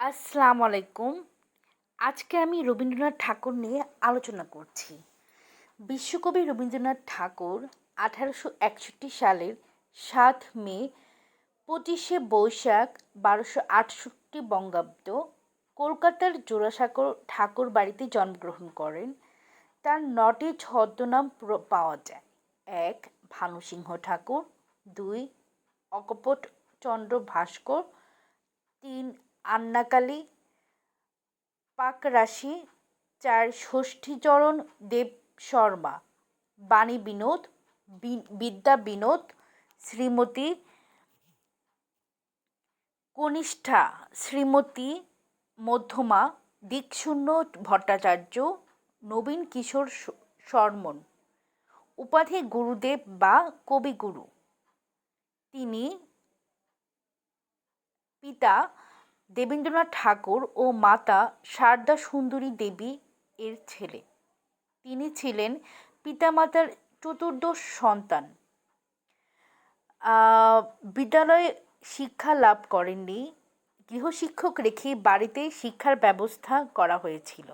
আসসালামু আলাইকুম। আজকে আমি রবীন্দ্রনাথ ঠাকুর নিয়ে আলোচনা করছি। বিশ্বকবি রবীন্দ্রনাথ ঠাকুর 1861 সালের 7 মে, 25শে বৈশাখ 1268 কলকাতার জোড়াসাঁকো ঠাকুর বাড়িতে জন্মগ্রহণ করেন। তার 9টি ছদ্মনাম পাওয়া যায়। 1. ভানুসিংহ ঠাকুর, 2. অকপট চন্দ্র ভাস্কর, 3. আন্নাকালী পাকরাশি, 4. ষষ্ঠীচরণ দেব শর্মা, বাণী বিনোদ, বিদ্যা বিনোদ, শ্রীমতী কনিষ্ঠা, শ্রীমতী মধ্যমা, দিকশূন্য ভট্টাচার্য, নবীন কিশোর শর্মন। উপাধি গুরুদেব বা কবিগুরু। তিনি পিতা দেবেন্দ্রনাথ ঠাকুর ও মাতা শারদা সুন্দরী দেবী এর ছেলে। তিনি ছিলেন পিতামাতার চতুর্দশ সন্তান। বিদ্যালয়ে শিক্ষা লাভ করেননি। গৃহশিক্ষক রেখে বাড়িতে শিক্ষার ব্যবস্থা করা হয়েছিল।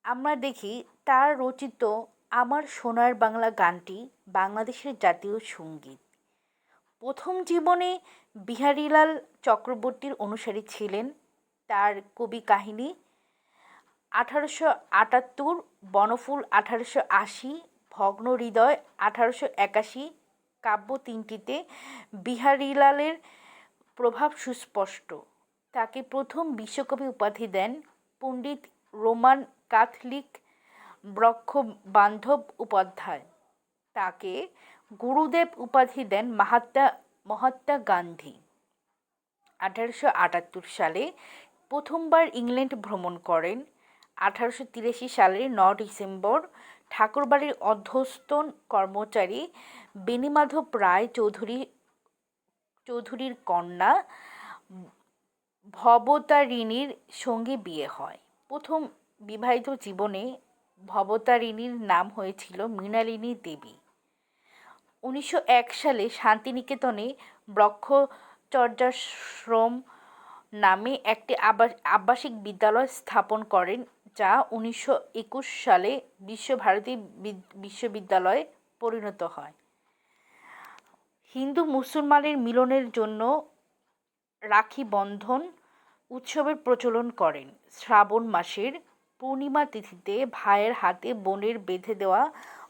আমরা দেখি তার রচিত আমার সোনার বাংলা গানটি বাংলাদেশের জাতীয় সঙ্গীত। প্রথম জীবনে বিহারীলাল চক্রবর্তীর অনুসারী ছিলেন। তার কবি কাহিনী 1878, বনফুল 1880, ভগ্ন হৃদয় 1881 কাব্য তিনটিতে বিহারীলালের প্রভাব সুস্পষ্ট। তাকে প্রথম বিশ্বকবি উপাধি দেন পণ্ডিত রোমান ক্যাথলিক ব্রহ্মবান্ধব উপাধ্যায়। তাকে গুরুদেব উপাধি দেন মহাত্মা গান্ধী। 1878 সালে প্রথমবার ইংল্যান্ড ভ্রমণ করেন। 1883 সালের 9 ডিসেম্বর ঠাকুরবাড়ির অধ্যস্তন কর্মচারী বেণীমাধব রায় চৌধুরীর কন্যা ভবতারিণীর সঙ্গে বিয়ে হয়। প্রথম বিবাহিত জীবনে ভবতারিণীর নাম হয়েছিল মৃণালিনী দেবী। 1901 সালে শান্তিনিকেতনে ব্রহ্মচর্যাশ্রম নামে একটি আবাসিক বিদ্যালয় স্থাপন করেন, যা 1921 সালে বিশ্বভারতী বিশ্ববিদ্যালয়ে পরিণত হয়। হিন্দু মুসলমানের মিলনের জন্য রাখি বন্ধন উৎসবের প্রচলন করেন। শ্রাবণ মাসের পূর্ণিমা তিথিতে ভাইয়ের হাতে বোনের বেঁধে দেওয়া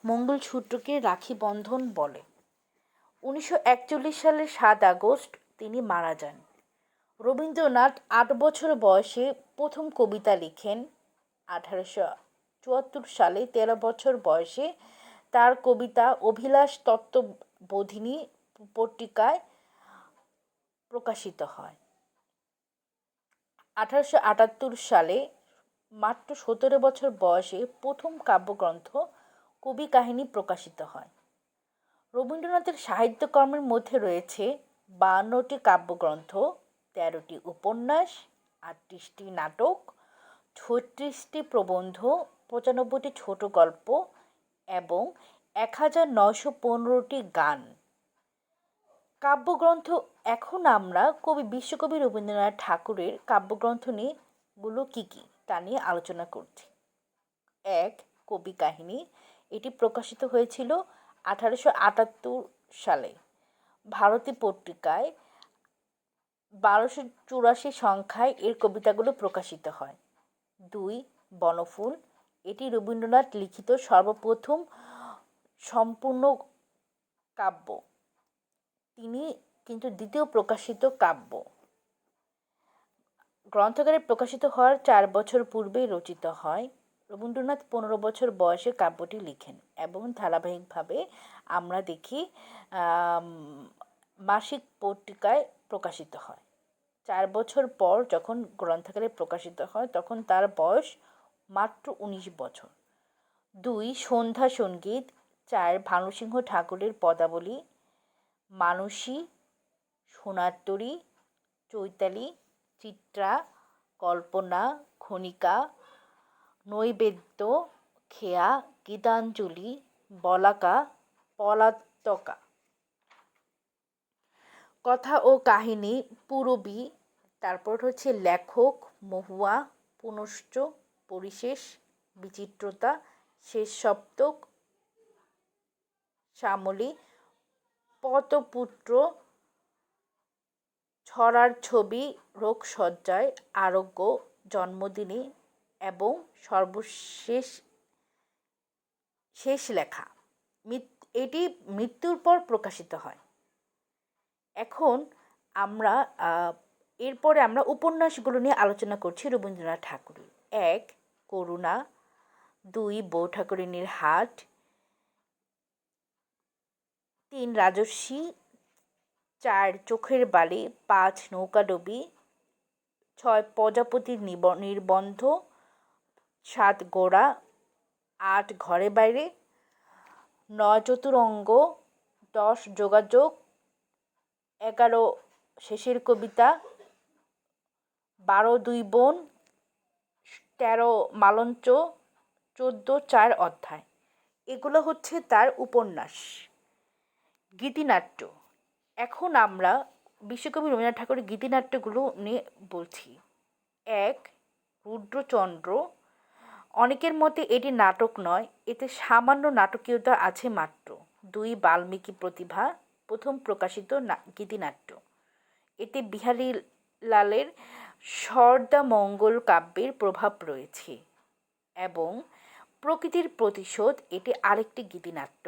মঙ্গলসূত্রকে রাখি বন্ধন বলে। 1941 সালের 7 আগস্ট তিনি মারা যান। রবীন্দ্রনাথ 8 বছর বয়সে প্রথম কবিতা লিখেন। 1874 সালে 13 বছর বয়সে তার কবিতা অভিলাষ তত্ত্ববোধিনী পত্রিকায় প্রকাশিত হয়। 1878 সালে মাত্র 17 বছর বয়সে প্রথম কাব্যগ্রন্থ কবি কাহিনী প্রকাশিত হয়। রবীন্দ্রনাথের সাহিত্যকর্মের মধ্যে রয়েছে 52টি কাব্যগ্রন্থ, 13টি উপন্যাস, 38টি নাটক, 36টি প্রবন্ধ, 95টি ছোট গল্প এবং 1915টি গান। কাব্যগ্রন্থ। এখন আমরা বিশ্বকবি রবীন্দ্রনাথ ঠাকুরের কাব্যগ্রন্থ নিয়ে কী কী তা নিয়ে আলোচনা করছি। 1. কবি কাহিনী। এটি প্রকাশিত হয়েছিল 1878 সালে ভারতী পত্রিকায়। 1284 সংখ্যায় এর কবিতাগুলো প্রকাশিত হয়। 2. বনফুল। এটি রবীন্দ্রনাথ লিখিত সর্বপ্রথম সম্পূর্ণ কাব্য। তিনি কিন্তু দ্বিতীয় প্রকাশিত কাব্য। গ্রন্থাগারে প্রকাশিত হওয়ার 4 বছর পূর্বেই রচিত হয়। রবীন্দ্রনাথ 15 বছর বয়সে কাব্যটি লিখেন এবং ধারাবাহিকভাবে আমরা দেখি মাসিক পত্রিকায় প্রকাশিত হয়। 4 বছর পর যখন গ্রন্থাগারে প্রকাশিত হয় তখন তার বয়স মাত্র 19 বছর। 2. সন্ধ্যা সঙ্গীত। 4. ভানুসিংহ ঠাকুরের পদাবলী, মানসী, সোনারতরী, চৈতালি, চিত্রা, কল্পনা, খনিকা, নৈবেদ্য, খেয়া, গীতাঞ্জলি, বলাকা, পলাতকা। কথা ও কাহিনী পূরবী, তারপর হচ্ছে লেখক, মহুয়া, পুনশ্চ, পরিশেষ, বিচিত্রতা, শেষ সপ্তক, শ্যামলী, পথপুত্র, ছড়ার ছবি, রোগশয্যায়, আরোগ্য, জন্মদিনে এবং সর্বশেষ শেষ লেখা। এটি মৃত্যুর পর প্রকাশিত হয়। এখন আমরা এরপরে আমরা উপন্যাসগুলো নিয়ে আলোচনা করছি রবীন্দ্রনাথ ঠাকুরের। ১. করুণা, ২. বউ ঠাকুরানীর হাট, ৩. রাজর্ষি, ৪. চোখের বালি, ৫. নৌকাডুবি, ৬. প্রজাপতির নির্বন্ধ, ৭. গোরা, ৮. ঘরে বাইরে, ৯. চতুরঙ্গ, ১০. যোগাযোগ, ১১. শেষের কবিতা, ১২. দুই বোন, ১৩. মালঞ্চ, ১৪. ৪ অধ্যায়। এগুলো হচ্ছে তার উপন্যাস। গীতিনাট্য। এখন আমরা বিশ্বকবি রবীন্দ্রনাথ ঠাকুরের গীতিনাট্যগুলো নিয়ে বলছি। ১. রুদ্রচন্দ্র। অনেকের মতে এটি নাটক নয়, এতে সামান্য নাটকীয়তা আছে মাত্র। ২. বাল্মীকি প্রতিভা, প্রথম প্রকাশিত গীতিনাট্য। এতে বিহারীলালের সর্দামঙ্গল কাব্যের প্রভাব রয়েছে। এবং প্রকৃতির প্রতিশোধ, এটি আরেকটি গীতিনাট্য।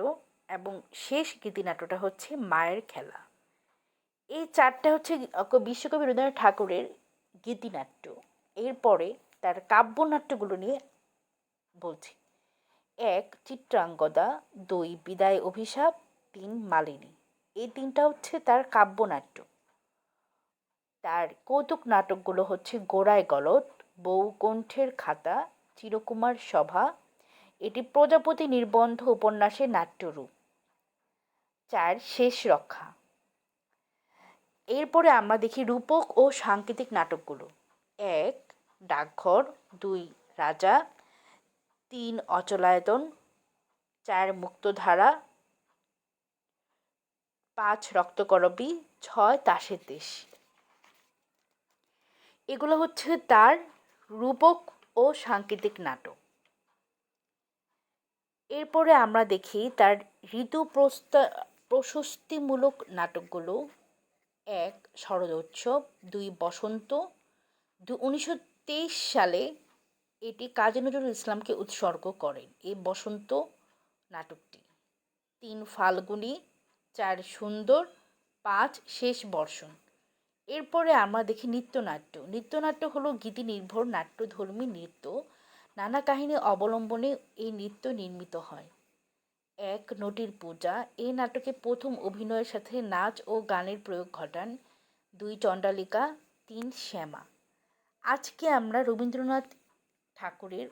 এবং শেষ গীতিনাট্যটা হচ্ছে মায়ের খেলা। এই চারটা হচ্ছে বিশ্বকবি রবীন্দ্রনাথ ঠাকুরের গীতিনাট্য। এরপরে তার কাব্যনাট্যগুলো নিয়ে বলছি। ১. চিত্রাঙ্গদা, ২. বিদায় অভিশাপ, ৩. মালিনী। এই তিনটা হচ্ছে তার কাব্যনাট্য। তার কৌতুক নাটকগুলো হচ্ছে গোড়ায় গলদ, বউকণ্ঠের খাতা, চিরকুমার সভা। এটি প্রজাপতি নির্বন্ধ উপন্যাসের নাট্যরূপ। ৪. শেষ রক্ষা। এরপরে আমরা দেখি রূপক ও সাংকেতিক নাটকগুলো। ১. ডাকঘর, ২. রাজা, ৩. অচলায়তন, ৪. মুক্তধারা, ৫. রক্তকরবী, ৬. তাসের দেশ। এগুলো হচ্ছে তার রূপক ও সাংকেতিক নাটক। এরপরে আমরা দেখি তার ঋতু প্রশস্তিমূলক নাটকগুলো। ১. শরদোৎসব, ২. বসন্ত, ১৯২৩ সালে এটি কাজী নজরুল ইসলামকে উৎসর্গ করেন এই বসন্ত নাটকটি। ৩. ফাল্গুনী, ৪. সুন্দর, ৫. শেষ বর্ষণ। এরপরে আমরা দেখি নৃত্যনাট্য। নৃত্যনাট্য হলো গীতিনির্ভর নাট্যধর্মী নৃত্য। নানা কাহিনী অবলম্বনে এই নৃত্য নির্মিত হয়। ১. নটীর পূজা। এই নাটকে প্রথম অভিনয়ের সাথে নাচ ও গানের প্রয়োগ ঘটান। ২. চণ্ডালিকা, ৩. শ্যামা। আজকে আমরা রবীন্দ্রনাথ ঠাকুরের